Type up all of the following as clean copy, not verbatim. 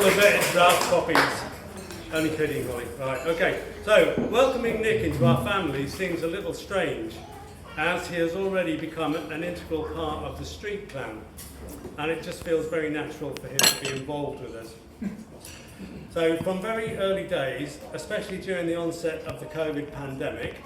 the vetted draft copies. Only kidding, Holly. Right, okay. So, welcoming Nick into our family seems a little strange, as he has already become an integral part of the street clan, and it just feels very natural for him to be involved with us. So, from very early days, especially during the onset of the COVID pandemic,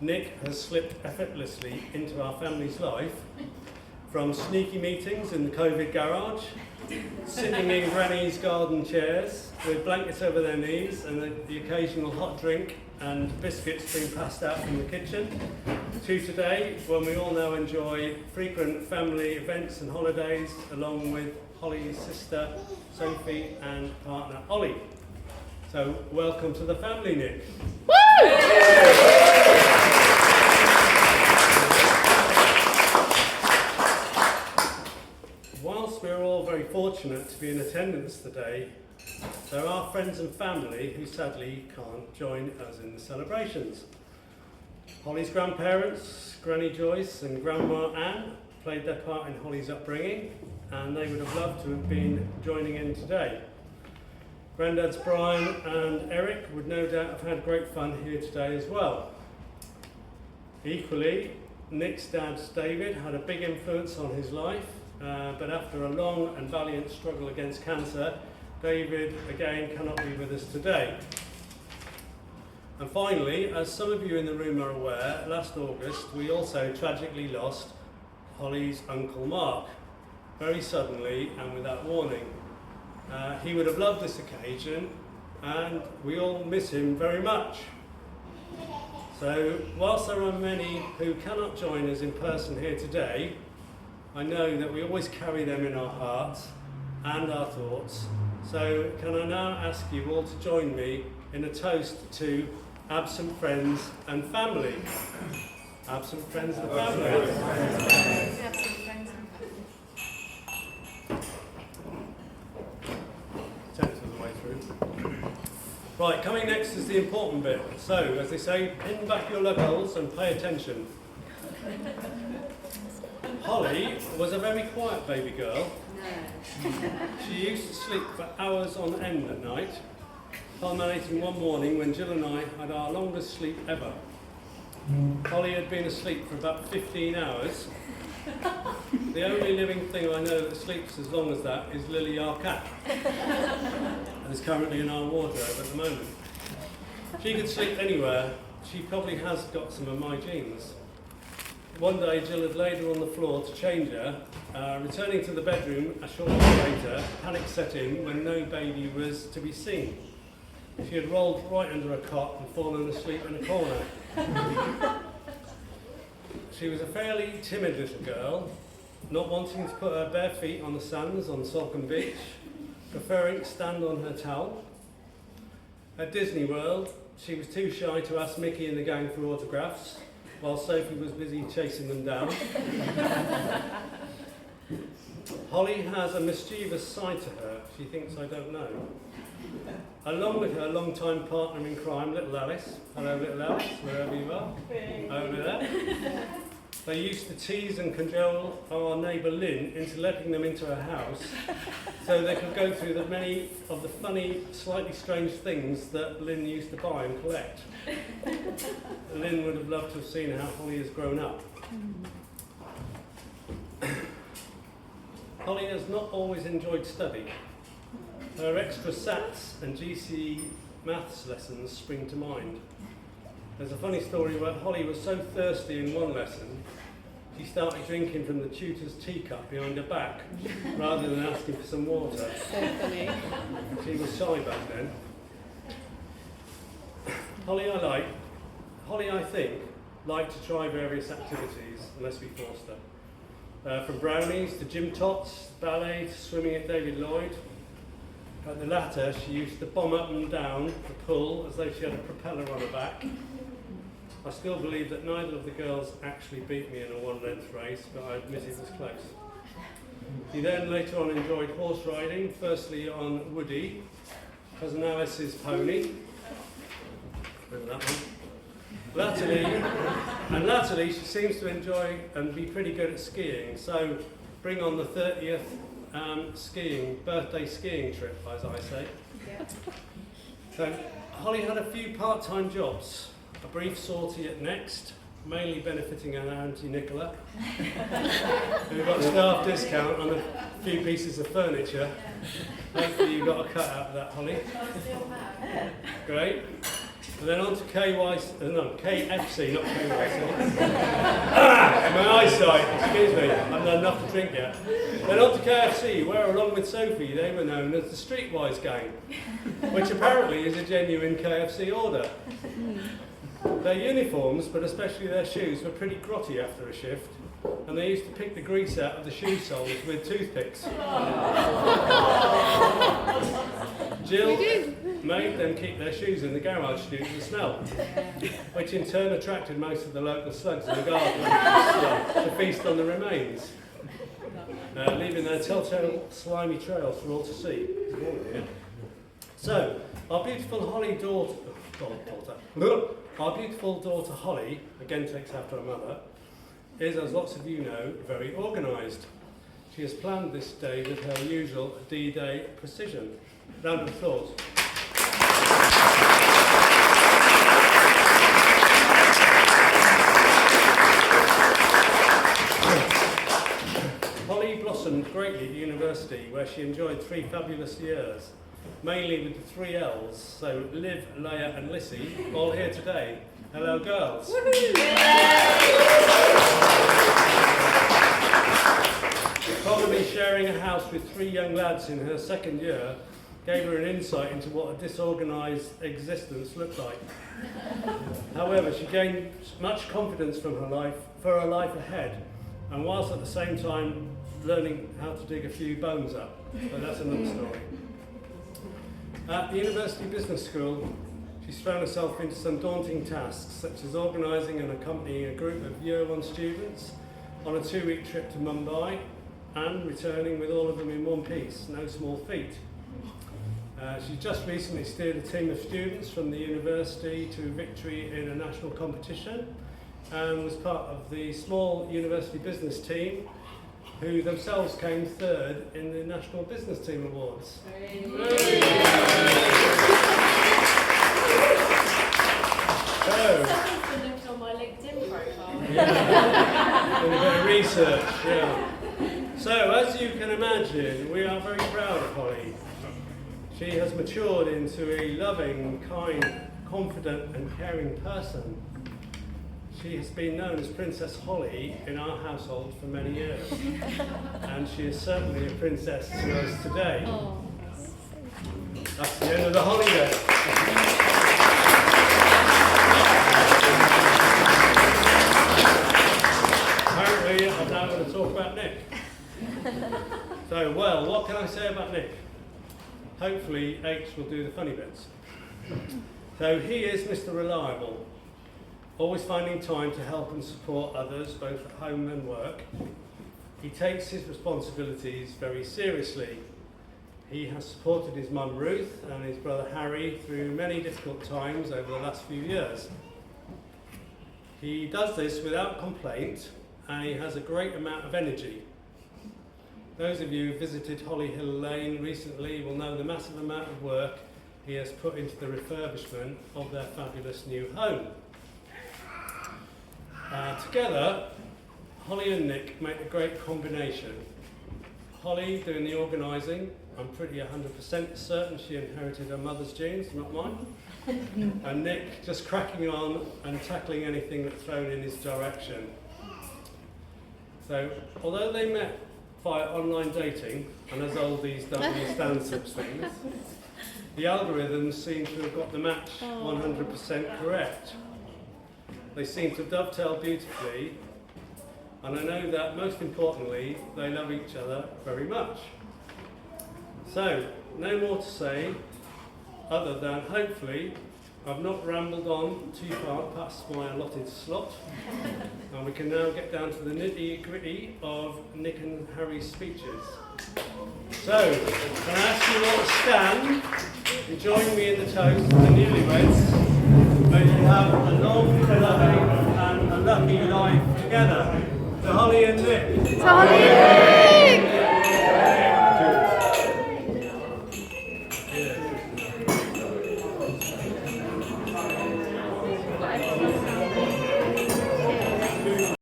Nick has slipped effortlessly into our family's life, from sneaky meetings in the COVID garage, sitting in Granny's garden chairs with blankets over their knees and the occasional hot drink and biscuits being passed out from the kitchen, to today when we all now enjoy frequent family events and holidays along with Holly's sister Sophie and partner Ollie. So welcome to the family, Nick. Woo! Whilst we're all very fortunate to be in attendance today, there are friends and family who sadly can't join us in the celebrations. Holly's grandparents, Granny Joyce and Grandma Anne, played their part in Holly's upbringing, and they would have loved to have been joining in today. Granddads Brian and Eric would no doubt have had great fun here today as well. Equally, Nick's dad David had a big influence on his life, but after a long and valiant struggle against cancer, David again cannot be with us today. And finally, as some of you in the room are aware, last August we also tragically lost Holly's Uncle Mark, very suddenly and without warning. He would have loved this occasion, and we all miss him very much. So, whilst there are many who cannot join us in person here today, I know that we always carry them in our hearts and our thoughts. So, can I now ask you all to join me in a toast to absent friends and family? Absent friends and family. Absent friends and Tenth of the way through. Right, coming next is the important bit. So, as they say, pin back your lug holes and pay attention. Holly was a very quiet baby girl. She used to sleep for hours on end at night, culminating one morning when Jill and I had our longest sleep ever. Holly had been asleep for about 15 hours. The only living thing I know that sleeps as long as that is Lily, our cat, and is currently in our wardrobe at the moment. She could sleep anywhere. She probably has got some of my genes. One day Jill had laid her on the floor to change her. Returning to the bedroom a short while later, panic set in when no baby was to be seen. She had rolled right under a cot and fallen asleep in a corner. She was a fairly timid little girl, not wanting to put her bare feet on the sands on Salcombe Beach, preferring to stand on her towel. At Disney World, she was too shy to ask Mickey and the gang for autographs, while Sophie was busy chasing them down. Holly has a mischievous side to her. She thinks I don't know. Along with her long-time partner in crime, little Alice. Hello, little Alice, wherever you are. Over there. They used to tease and cajole our neighbour Lynn into letting them into her house so they could go through the many of the funny, slightly strange things that Lynn used to buy and collect. Lynn would have loved to have seen how Holly has grown up. Holly has not always enjoyed study. Her extra SATs and GCE maths lessons spring to mind. There's a funny story where Holly was so thirsty in one lesson, she started drinking from the tutor's teacup behind her back, rather than asking for some water. So funny. She was shy back then. Holly, I think, liked to try various activities, unless we forced her. From brownies to gym tots, ballet to swimming at David Lloyd. At the latter, she used to bomb up and down the pool as though she had a propeller on her back. I still believe that neither of the girls actually beat me in a one-length race, but I admit it was close. She then later on enjoyed horse riding, firstly on Woody, cousin Alice's pony. Remember that one? Latterly, she seems to enjoy and be pretty good at skiing, so bring on the 30th skiing, birthday skiing trip, as I say. So Holly had a few part-time jobs, a brief sortie at Next, mainly benefiting our Auntie Nicola, who got a staff discount on a few pieces of furniture. Hopefully you got a cut out of that, Holly. Great. And then on to KFC, not KYC. My eyesight, excuse me, I've had enough to drink yet. Then on to KFC, where along with Sophie, they were known as the Streetwise Gang, which apparently is a genuine KFC order. Their uniforms, but especially their shoes, were pretty grotty after a shift, and they used to pick the grease out of the shoe soles with toothpicks. Jill made them keep their shoes in the garage due to the smell, which in turn attracted most of the local slugs in the garden to feast on the remains, leaving their telltale slimy trails for all to see. So, our beautiful daughter Holly, again takes after her mother, is, as lots of you know, very organised. She has planned this day with her usual D-Day precision. Round of applause. Holly blossomed greatly at university, where she enjoyed 3 fabulous years, mainly with the 3 L's, so Liv, Leia and Lissy, all here today. Hello, girls. Probably sharing a house with 3 young lads in her second year gave her an insight into what a disorganised existence looked like. However, she gained much confidence from her life ahead, and whilst at the same time learning how to dig a few bones up. But that's another story. At the University Business School, she's thrown herself into some daunting tasks, such as organising and accompanying a group of Year 1 students on a 2-week trip to Mumbai and returning with all of them in one piece, no small feat. She just recently steered a team of students from the university to victory in a national competition and was part of the small university business team who themselves came 3rd in the National Business Team Awards. Look on my LinkedIn profile. Yeah, and a bit of research, yeah. So, as you can imagine, we are very proud of Holly. She has matured into a loving, kind, confident and caring person. She has been known as Princess Holly in our household for many years. And she is certainly a princess to us today. That's the end of the holiday. Apparently, I'm now going to talk about Nick. So, well, what can I say about Nick? Hopefully, H will do the funny bits. So, he is Mr. Reliable, always finding time to help and support others, both at home and work. He takes his responsibilities very seriously. He has supported his mum Ruth and his brother Harry through many difficult times over the last few years. He does this without complaint, and he has a great amount of energy. Those of you who visited Holly Hill Lane recently will know the massive amount of work he has put into the refurbishment of their fabulous new home. Together, Holly and Nick make a great combination. Holly doing the organising. I'm pretty 100% certain she inherited her mother's genes, not mine. And Nick just cracking on and tackling anything that's thrown in his direction. So, although they met via online dating, and as old these stand such things, the algorithms seem to have got the match 100% correct. They seem to dovetail beautifully, and I know that most importantly, they love each other very much. So, no more to say, other than hopefully I've not rambled on too far past my allotted slot, and we can now get down to the nitty-gritty of Nick and Harry's speeches. So, can I ask you all to stand and join me in the toast for the newlyweds? May you have a long, loving and a lucky life together. To Holly and Nick. To Holly and Nick.